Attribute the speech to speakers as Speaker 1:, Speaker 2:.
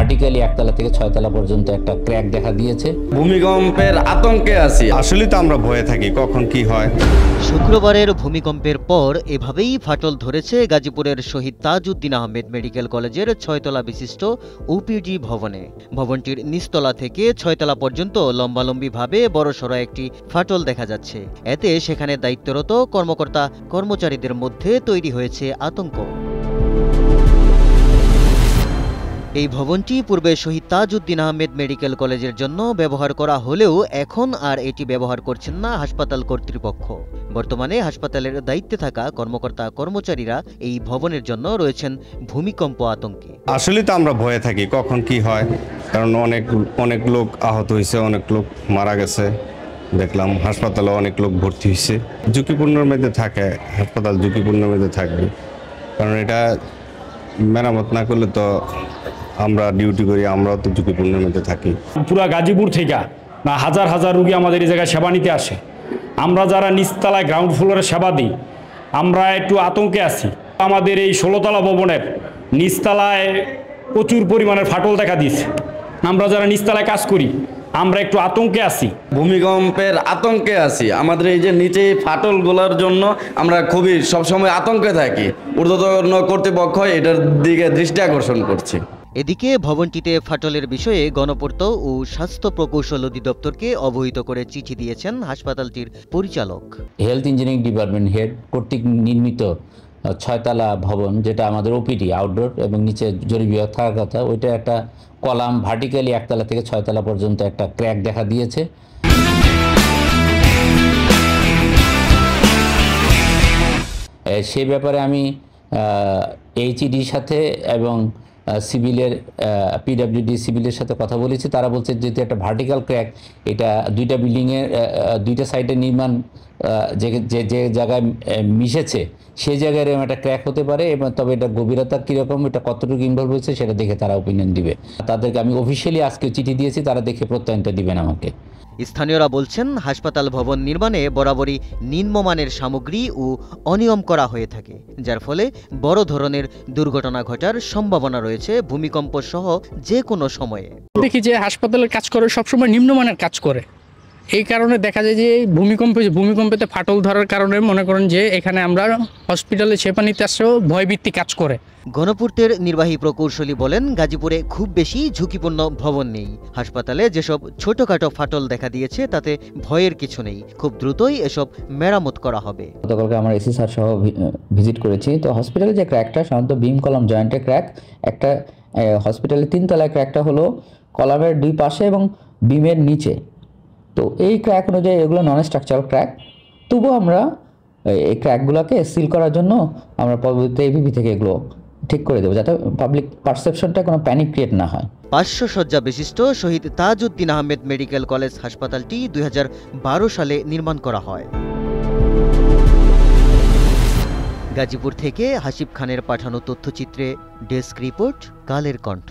Speaker 1: Vertically একতলা থেকে 6 তলা পর্যন্ত একটা ক্র্যাক দেখা দিয়েছে।
Speaker 2: ভূমিকম্পের আতঙ্কে আছি।
Speaker 3: আসলে তো আমরা ভয়ে থাকি কখন কি হয়।
Speaker 4: শুক্রবারের ভূমিকম্পের পর এভাবেই ফাটল ধরেছে গাজীপুরের শহীদ তাজউদ্দিন আহমেদ মেডিকেল কলেজের 6 তলা বিশিষ্ট ওপিডি ভবনে। ভবনটির নিচতলা থেকে 6 তলা পর্যন্ত লম্বালম্বিভাবে বড়সড় একটি ফাটল দেখা যাচ্ছে। এতে সেখানে দায়িত্বরত কর্মকর্তা কর্মচারীদের মধ্যে তৈরি হয়েছে আতঙ্ক। এই ভবনটি পূর্বে শহীদ তাজউদ্দিন আহমেদ মেডিকেল কলেজের জন্য ব্যবহার করা হলেও এখন আর এটি ব্যবহার করছেন না হাসপাতাল কর্তৃপক্ষ। বর্তমানে হাসপাতালের দায়িত্বে থাকা কর্মকর্তা কর্মচারীরা এই ভবনের জন্য রয়েছেন ভূমিকম্প আতঙ্কে।
Speaker 3: আসলে তো আমরা ভয়ে থাকি কখন কি হয়, কারণ অনেক লোক আহত হয়েছে, অনেক লোক মারা গেছে দেখলাম, হাসপাতালে অনেক লোক ভর্তি হয়েছে। ঝুঁকিপূর্ণের মধ্যে থাকে, হাসপাতাল ঝুঁকিপূর্ণের মধ্যে থাকবে, কারণ এটা মেরামত না করলে তো আমরা ডিউটি করি, আমরাও তো ঝুঁকিপূর্ণের মধ্যে থাকি।
Speaker 5: পুরা গাজীপুর থেকে না হাজার হাজার রোগী আমাদের এই জায়গায় সেবা নিতে আসে। আমরা যারা নিচতলায় গ্রাউন্ড ফ্লোরে সেবা দিই আমরা একটু আতঙ্কে আছি। আমাদের এই 16 তলা ভবনের নিচতলায় প্রচুর পরিমাণের ফাটল দেখা দিয়েছে। আমরা যারা নিচতলায় কাজ করি আমরা একটু আতঙ্কে আছি।
Speaker 2: ভূমিকম্পের আতঙ্কে আছি। আমাদের এই যে নিচে ফাটলগুলোর জন্য আমরা খুবই সবসময় আতঙ্কে থাকি। ঊর্ধ্বতন কর্তৃপক্ষ এটার দিকে দৃষ্টি আকর্ষণ করছে।
Speaker 4: এদিকে ভবনটিতে ফাটলের বিষয়ে গণপূর্ত ও স্বাস্থ্য প্রকৌশল অধিদপ্তরকে অবহিত করে চিঠি দিয়েছেন হাসপাতালটির পরিচালক।
Speaker 1: হেলথ ইঞ্জিনিয়ারিং ডিপার্টমেন্ট হেড কর্তৃক নির্মিত 6 তলা ভবন, যেটা আমাদের ওপিডি আউটডোর এবং নিচে জরুরি বিভাগ থাকার কথা, ওইটা একটা কলাম ভার্টিক্যালি একতলা থেকে 6 তলা পর্যন্ত একটা ক্র্যাক দেখা দিয়েছে। সেই ব্যাপারে আমি এইচইডির সাথে এবং সিভিলের পিডব্লিউডি সিভিলের সাথে কথা বলেছি। তারা বলছে যেহেতু একটা ভার্টিক্যাল ক্র্যাক, এটা দুইটা বিল্ডিংয়ের দুইটা সাইডে নির্মাণ যে জায়গায় মিশেছে সেই জায়গায় এরকম একটা ক্র্যাক হতে পারে, এবং তবে এটা গভীরতা কীরকম, এটা কতটুকু ইনভলভ হয়েছে সেটা দেখে তারা ওপিনিয়ন দিবে। তাদেরকে আমি অফিসিয়ালি আজকে চিঠি দিয়েছি, তারা দেখে প্রত্যয়নটা দিবেন আমাকে।
Speaker 4: স্থানীয়রা বলছেন হাসপাতাল ভবন নির্মাণে বরাবরই নিম্নমানের সামগ্রী ও অনিয়ম করা হয়ে থাকে, যার ফলে বড় ধরনের দুর্ঘটনা ঘটার সম্ভাবনা রয়েছে ভূমিকম্প সহ যে কোনো সময়ে।
Speaker 6: দেখি যে হাসপাতালের কাজ করে সবসময় নিম্নমানের কাজ করে, এই কারণে দেখা যায় যে ভূমিকম্পেতে ফাটল ধরার কারণে মনে করেন যে এখানে আমরা হসপিটালে সেবা নিতে আসলেও ভয়ভীতি কাজ করে।
Speaker 4: গণপূর্তের নির্বাহী প্রকৌশলী বলেন, গাজীপুরে খুব বেশি ঝুঁকিপূর্ণ ভবন নেই। হাসপাতালে যেসব ছোটখাটো ফাটল দেখা দিয়েছে তাতে ভয়ের কিছু নেই, খুব দ্রুতই এসব মেরামত করা হবে।
Speaker 7: গতকালকে আমরা এসি স্যার সহ ভিজিট করেছি। তো হসপিটালে যে ক্র্যাকটা সাধারণত বিম কলাম জয়েন্টের ক্র্যাক, একটা হসপিটালের 3 তলায় ক্র্যাকটা হলো কলামের 2 পাশে এবং বিমের নিচে। তো এই ক্র্যাক অনুযায়ী এগুলো নন স্ট্রাকচারাল ক্র্যাক, তবুও আমরা এই ক্র্যাকগুলোকে সিল করার জন্য আমরা পরবর্তীতে এবিপি থেকে এগুলো ঠিক করে দেবো, যাতে পাবলিক পারসেপশনটা কোনো প্যানিক ক্রিয়েট না হয়।
Speaker 4: 500 শয্যা বিশিষ্ট শহীদ তাজউদ্দিন আহমেদ মেডিকেল কলেজ হাসপাতালটি 2012 সালে নির্মাণ করা হয়। গাজীপুর থেকে হাসিব খানের পাঠানো তথ্যচিত্রে ডেস্ক রিপোর্ট, কালের কণ্ঠ।